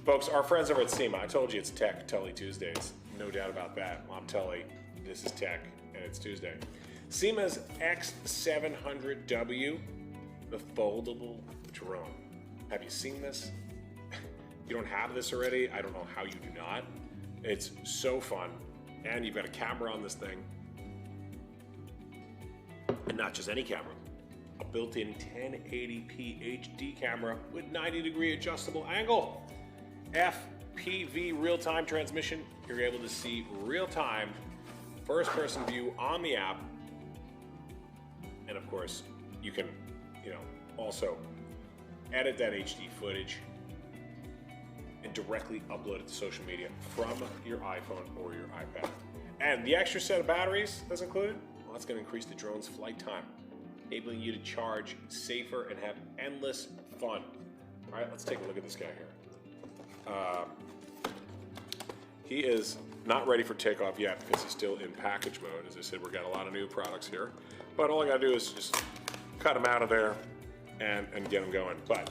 Folks, our friends over at SYMA, I told you it's Tech Tully Tuesdays. No doubt about that. I'm Tully, this is Tech, and it's Tuesday. SYMA's X700W, the foldable drone. Have you seen this? You don't have this already? I don't know how you do not. It's so fun, and you've got a camera on this thing. And not just any camera. A built-in 1080p HD camera with 90-degree adjustable angle. FPV real-time transmission. You're able to see real-time first-person view on the app. And of course, you can, also edit that HD footage and directly upload it to social media from your iPhone or your iPad. And the extra set of batteries that's included, well, that's going to increase the drone's flight time, enabling you to charge safer and have endless fun. All right, let's take a look at this guy here. He is not ready for takeoff yet because he's still in package mode. As I said, we've got a lot of new products here. But all I gotta do is just cut him out of there and get him going. But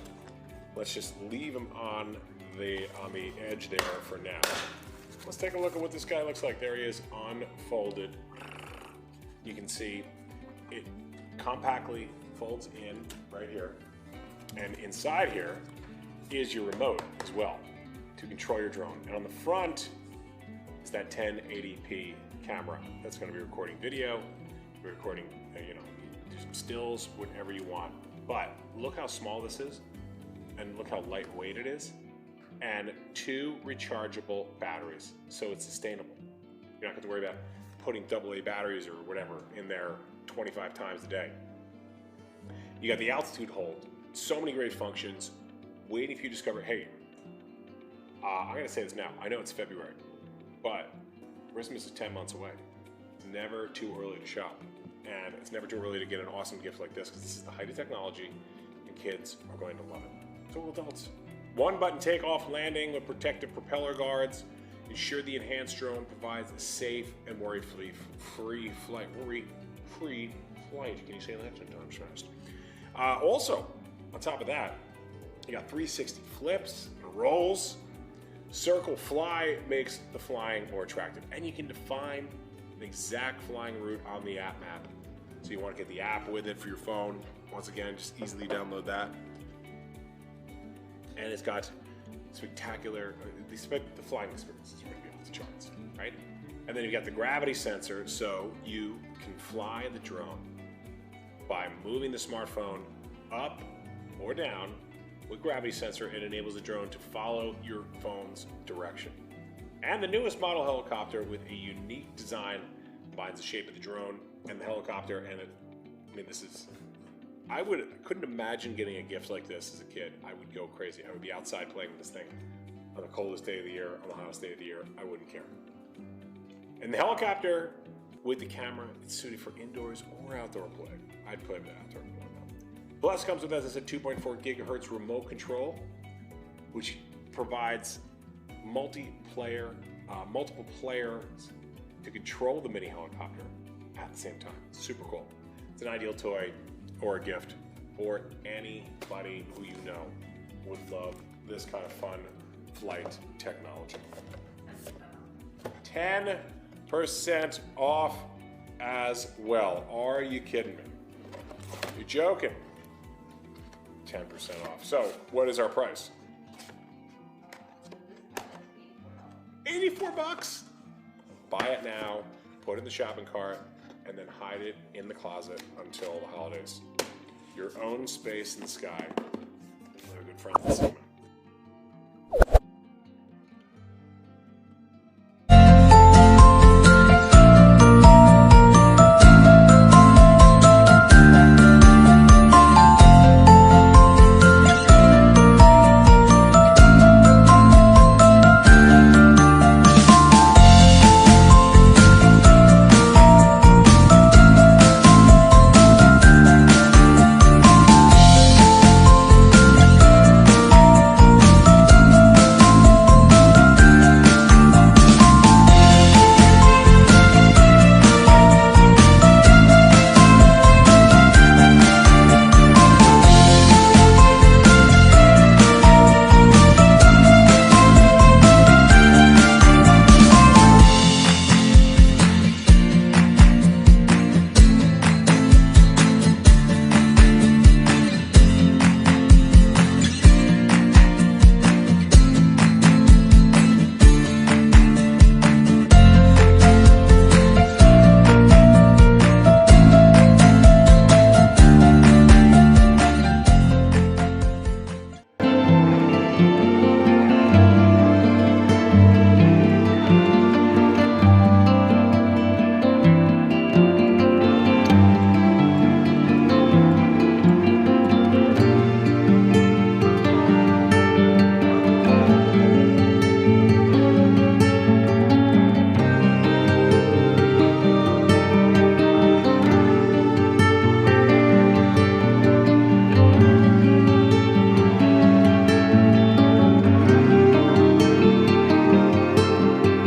let's just leave him on the edge there for now. Let's take a look at what this guy looks like. There he is, unfolded. You can see it compactly folds in right here. And inside here is your remote as well to control your drone. And on the front is that 1080p camera that's going to be recording video, recording, do some stills, whatever you want. But look how small this is, and look how lightweight it is, and 2 rechargeable batteries, so it's sustainable. You're not going to worry about putting AA batteries or whatever in there 25 times a day. You got the altitude hold, so many great functions, waiting for you to discover, hey, I'm going to say this now, I know it's February, but Christmas is 10 months away. It's never too early to shop, and it's never too early to get an awesome gift like this, because this is the height of technology, and kids are going to love it. So will adults. One-button takeoff landing with protective propeller guards. Ensure the enhanced drone provides a safe and worry-free flight. Worry-free flight. Can you say that 10 times fast? Also, on top of that, you got 360 flips and rolls. Circle fly makes the flying more attractive, and you can define an exact flying route on the app map. So you want to get the app with it for your phone. Once again, just easily download that. And it's got spectacular, the flying experience is going to be off the charts, right? And then you've got the gravity sensor, so you can fly the drone by moving the smartphone up or down. With gravity sensor, it enables the drone to follow your phone's direction. And the newest model helicopter with a unique design combines the shape of the drone and the helicopter, and I couldn't imagine getting a gift like this as a kid. I would go crazy. I would be outside playing with this thing on the coldest day of the year, on the hottest day of the year. I wouldn't care. And the helicopter with the camera, it's suited for indoors or outdoor play. I'd play with outdoor play though. Plus comes with, as I said, 2.4 gigahertz remote control, which provides multiple players to control the mini helicopter at the same time. It's super cool. It's an ideal toy or a gift for anybody who you know would love this kind of fun flight technology. 10% off as well. Are you kidding me? You're joking. 10% off. So, what is our price? $84. Buy it now, put it in the shopping cart, and then hide it in the closet until the holidays. Your own space in the sky. They're good friends at SYMA.